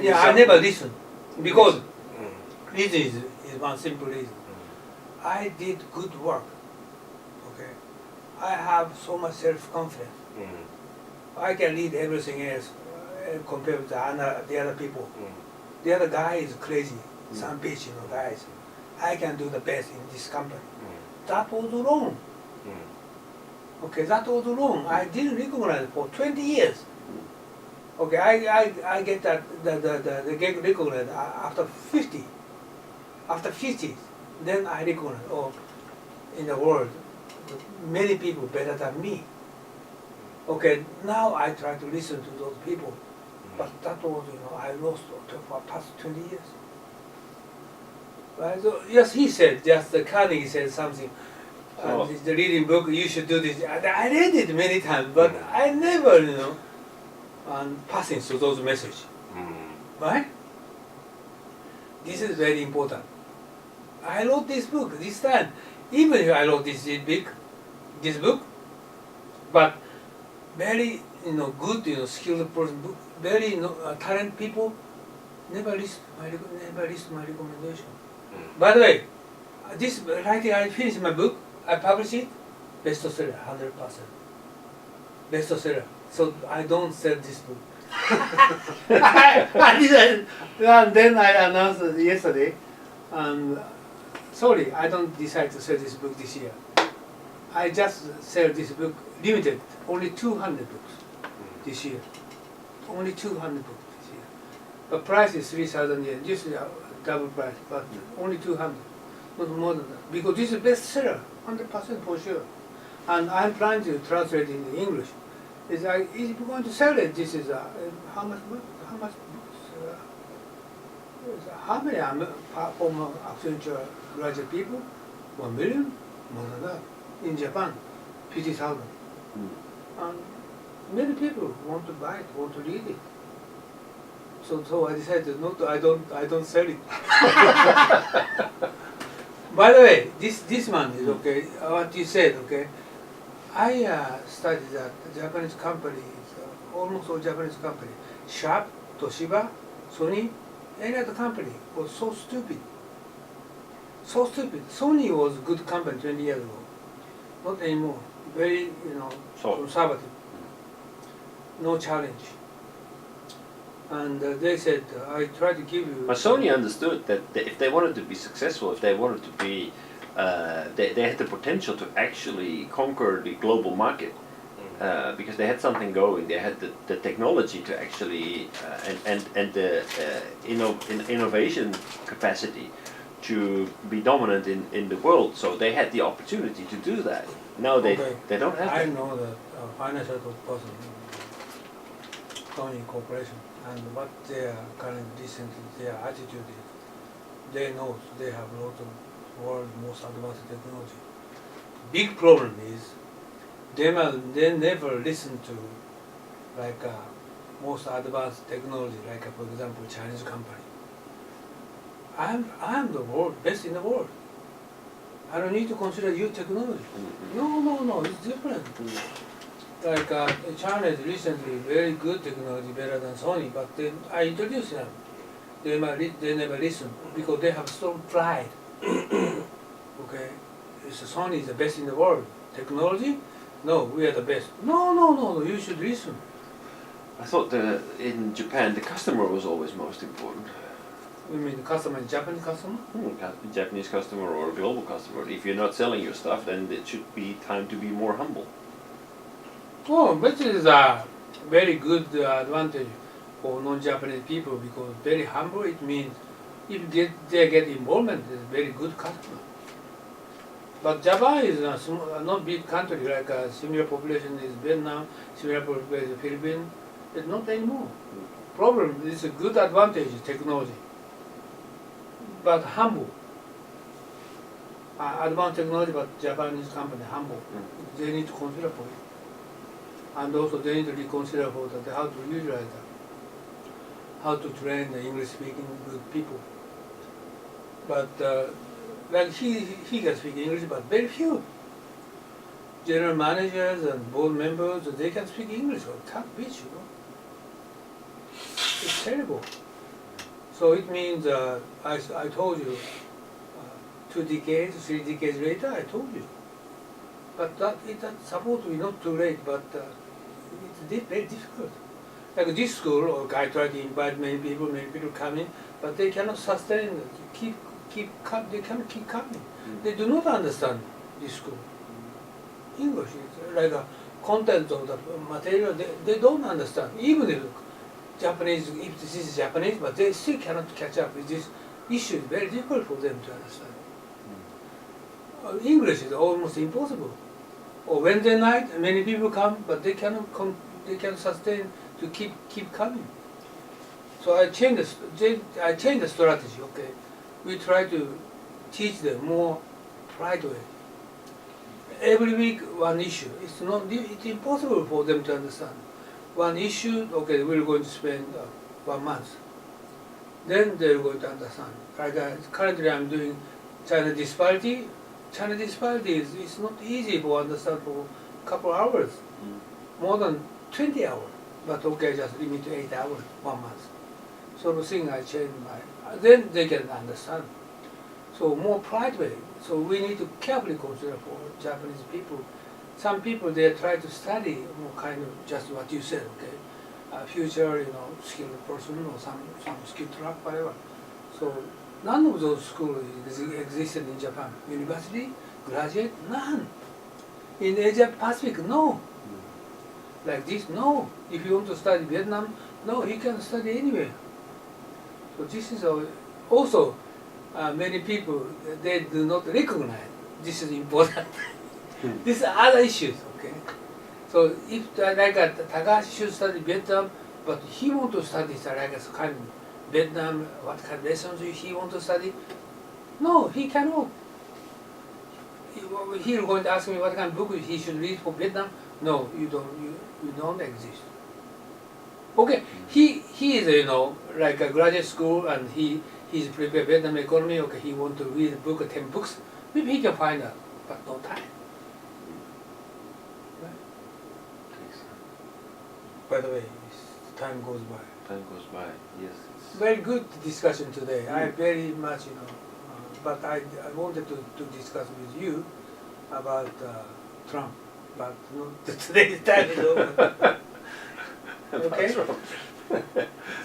Yeah, I never listen because reason is one simple reason. I did good work. Okay, I have so much self-confidence. I can lead everything else compared with the other people. The other guy is crazy, some bitch, guys. I can do the best in this company. That was wrong. Okay, that was wrong. I didn't recognize it for 20 years. Okay, I get that the get recognized after 50. After 50, then I recognize, oh, in the world, many people better than me. Okay, now I try to listen to those people, but that was, I lost for past 20 years. Right? So, yes, he said, just the Carnegie said something. The reading book, you should do this. I read it many times, but I never, passing through those messages. Right? This is very important. I wrote this book this time. Even if I wrote this book, but very good, skilled person, very talented people never listen my recommendation. By the way, this writing, I finished my book, I published it, bestseller, 100%. Bestseller. So I don't sell this book. I didn't. And then I announced yesterday, and sorry, I don't decide to sell this book this year. I just sell this book limited, only 200 books this year. Only 200 books this year. The price is 3,000 yen. This is double price, but only 200, not more than that. Because this is bestseller, 100% for sure. And I'm planning to translate it into English. It's like, if you're going to sell it, this is how much books? How many former Accenture graduate people? 1 million? More than that. In Japan, 50,000. And many people want to buy it, want to read it. So I decided not to, I don't sell it. By the way, this one is okay. What you said, okay. I studied that Japanese companies, almost all Japanese companies, Sharp, Toshiba, Sony, any other company was so stupid. So stupid. Sony was a good company 20 years ago. Not anymore. Very, conservative. No challenge. And they said, I tried to give you... But Sony understood that if they wanted to be successful, if they wanted to be... they had the potential to actually conquer the global market. Because they had something going, they had the technology to actually... and the innovation capacity to be dominant in the world. So they had the opportunity to do that. Now they don't have I know the financial person, Sony Corporation, and what their current recently, their attitude is, they know they have a lot of world's most advanced technology. Big problem is they never listen to most advanced technology, like for example Chinese company. I'm the world best in the world. I don't need to consider your technology. No, it's different. Like China is recently very good technology, better than Sony, but I introduced them. They never listen because they have strong pride. Okay, Sony is the best in the world. Technology? No, we are the best. No, you should listen. I thought in Japan the customer was always most important. You mean the customer, Japanese customer? Japanese customer or a global customer. If you're not selling your stuff, then it should be time to be more humble. Oh, which is a very good advantage for non-Japanese people because very humble, it means if they get involvement, it's a very good customer. But Japan is a not big country, like a similar population is Vietnam, similar population is Philippines. It's not anymore. Problem is a good advantage, technology. But humble. Advanced technology, but Japanese company humble. They need to consider for it. And also they need to reconsider for that, how to utilize that. How to train the English-speaking good people. But like he can speak English, but very few. General managers and board members, they can speak English, or tough bitch, It's terrible. So it means, I told you, 2 decades, 3 decades later, I told you. But that's supposed to be not too late, but it's very difficult. Like this school, I try to invite many people come in, but they cannot sustain, they cannot keep coming. They do not understand this school. English is like a content of the material, they don't understand. Even if Japanese, if this is Japanese, but they still cannot catch up with this issue. It's very difficult for them to understand. English is almost impossible. Or Wednesday night, many people come, but they cannot sustain to keep coming. So I changed the strategy. Okay, we try to teach them more right way. Every week one issue. It's impossible for them to understand. One issue. Okay, we're going to spend 1 month. Then they're going to understand. Like currently, I'm doing China disparity. China disparity is not easy to understand for a couple hours, more than 20 hours. But okay, just limit to 8 hours, 1 month. So the thing I changed then they can understand. So more pride way. So we need to carefully consider for Japanese people. Some people they try to study more kind of just what you said, okay, future skilled person or some skilled track, whatever. So none of those schools existed in Japan. University, graduate, none. In Asia Pacific, no. Like this, no. If you want to study Vietnam, no, you can study anywhere. So this is also many people, they do not recognize this is important. These are other issues, okay? So if Takahashi should study Vietnam, but he want to study like a kind of Vietnam, what kind of lessons he want to study? No, he cannot. He going to ask me what kind of book he should read for Vietnam. No, you don't exist. Okay, he is like a graduate school and he's prepared Vietnam economy. Okay, he want to read a book, 10 books. Maybe he can find out, but no time. Right? By the way, time goes by. Time goes by. Yes. Very good discussion today. I very much but I wanted to discuss with you about Trump, but today's time is over. Okay.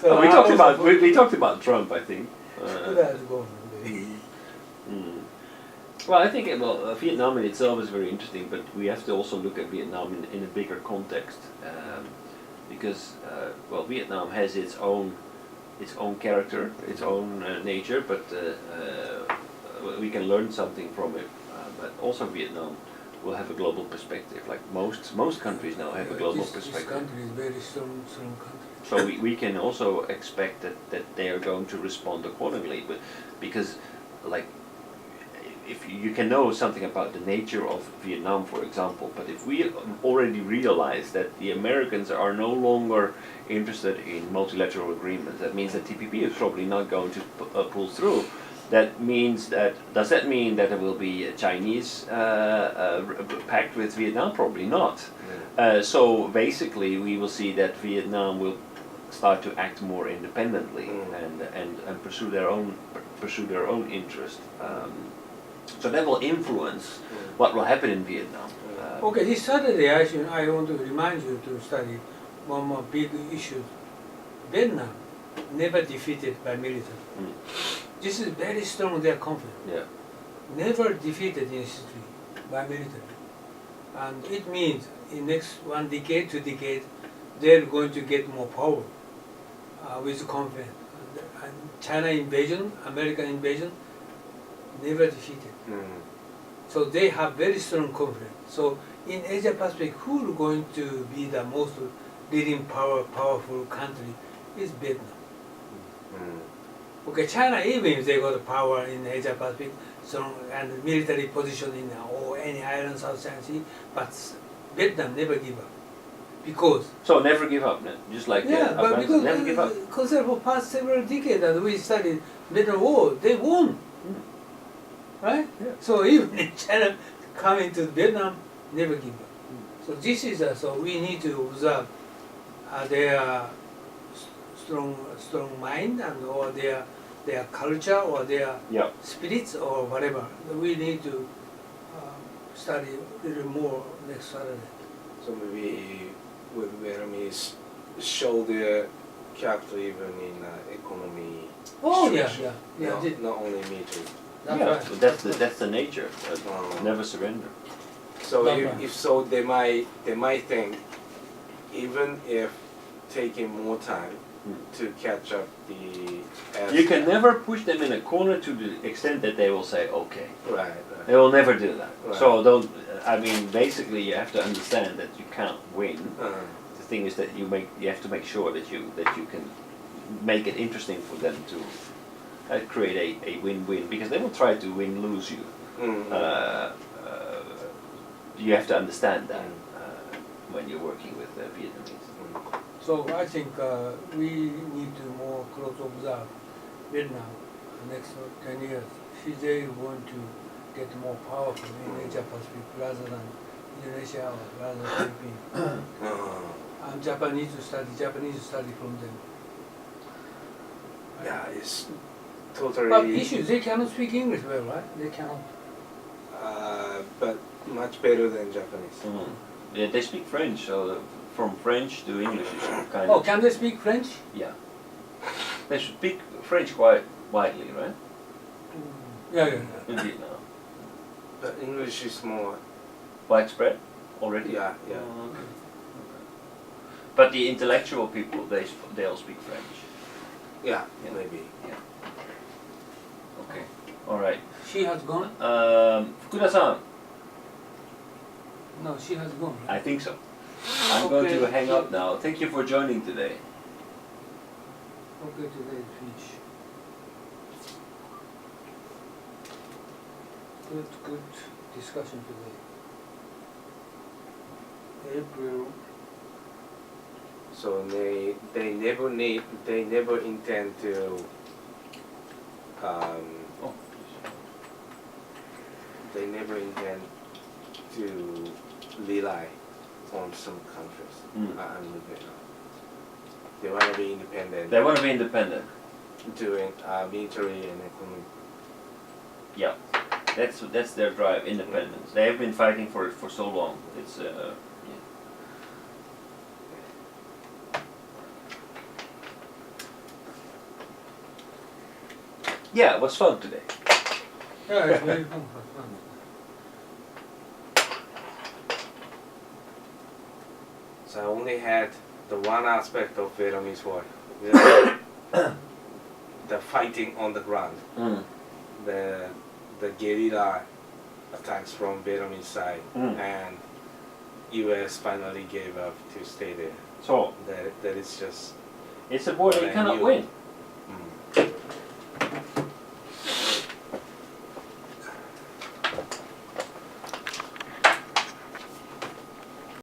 So we talked about Trump, I think. Well, I think Vietnam in itself is very interesting, but we have to also look at Vietnam in a bigger context, because Vietnam has its own character, its own nature, but we can learn something from it. But also Vietnam will have a global perspective, like most countries now have a global perspective. This country is a very strong country. So we can also expect that they are going to respond accordingly, but because if you can know something about the nature of Vietnam, for example, but if we already realize that the Americans are no longer interested in multilateral agreements, that means that TPP is probably not going to pull through. Does that mean that there will be a Chinese pact with Vietnam? Probably not. So basically, we will see that Vietnam will start to act more independently and pursue their own interest. So that will influence what will happen in Vietnam. Okay, this Saturday I want to remind you to study one more big issue. Vietnam never defeated by military. This is very strong, their confidence. Yeah. Never defeated in history by military. And it means in next 1 decade, 2 decades, they're going to get more power with confidence. And China invasion, American invasion, never defeated. So they have very strong confidence. So in Asia Pacific, who is going to be the most leading powerful country is Vietnam. Okay, China, even if they got power in Asia Pacific, strong and military position in or any island, South China Sea, but Vietnam never give up. Because never give up, just like but because never give up. Consider for past several decades that we studied Vietnam War, they won. Right? Yeah. So even if China coming to Vietnam, never give up. So this is so we need to observe their strong mind and or their culture or their Yeah. spirits or whatever. We need to study a little more next Saturday. So maybe with Vietnamese show their character even in economy. Oh yeah, situation, yeah. Not only military. That's Yeah, right. so that's the nature. Oh. Never surrender. So That's if, right. if so, they might think even if taking more time to catch up the. You can never push them in a corner to the extent that they will say okay. Right. They will never do that. Right. So don't. I mean, basically, you have to understand that you can't win. The thing is that you have to make sure that you can make it interesting for them to create a win-win, because they will try to win-lose you. You have to understand that when you're working with Vietnamese. So I think we need to more close observe Vietnam the next 10 years. If they want to get more powerful in Asia Pacific rather than Indonesia or rather than Philippines. And Japanese to study from them. Yeah, it's totally. But issue, they cannot speak English well, right? They cannot. But much better than Japanese. Yeah, they speak French, so from French to English is kind Oh, of. can they speak French? Yeah. They speak French quite widely, right? Yeah, yeah, In Vietnam. But English is more. Widespread already? Yeah, yeah. Oh, okay. But the intellectual people, they'll speak French. Yeah, Yeah. maybe. Okay. All right. She has gone? Fukuda-san, No, she has gone. I think so. I'm going to Okay. hang up now. Thank you for joining today. Okay, today's speech. Good discussion today. April. So they never intend to. Oh. They never intend to rely on some countries. And Vietnam. They want to be independent. They want to be independent. Doing military and economic. Yeah. That's their drive, independence. They have been fighting for it for so long. It's yeah, it was fun today. Yeah, it's very fun. So I only had the one aspect of Vietnamese war, the fighting on the ground, the guerrilla attacks from Vietnamese side, and U.S. finally gave up to stay there. So That is just. it's a war that you what I cannot knew. win.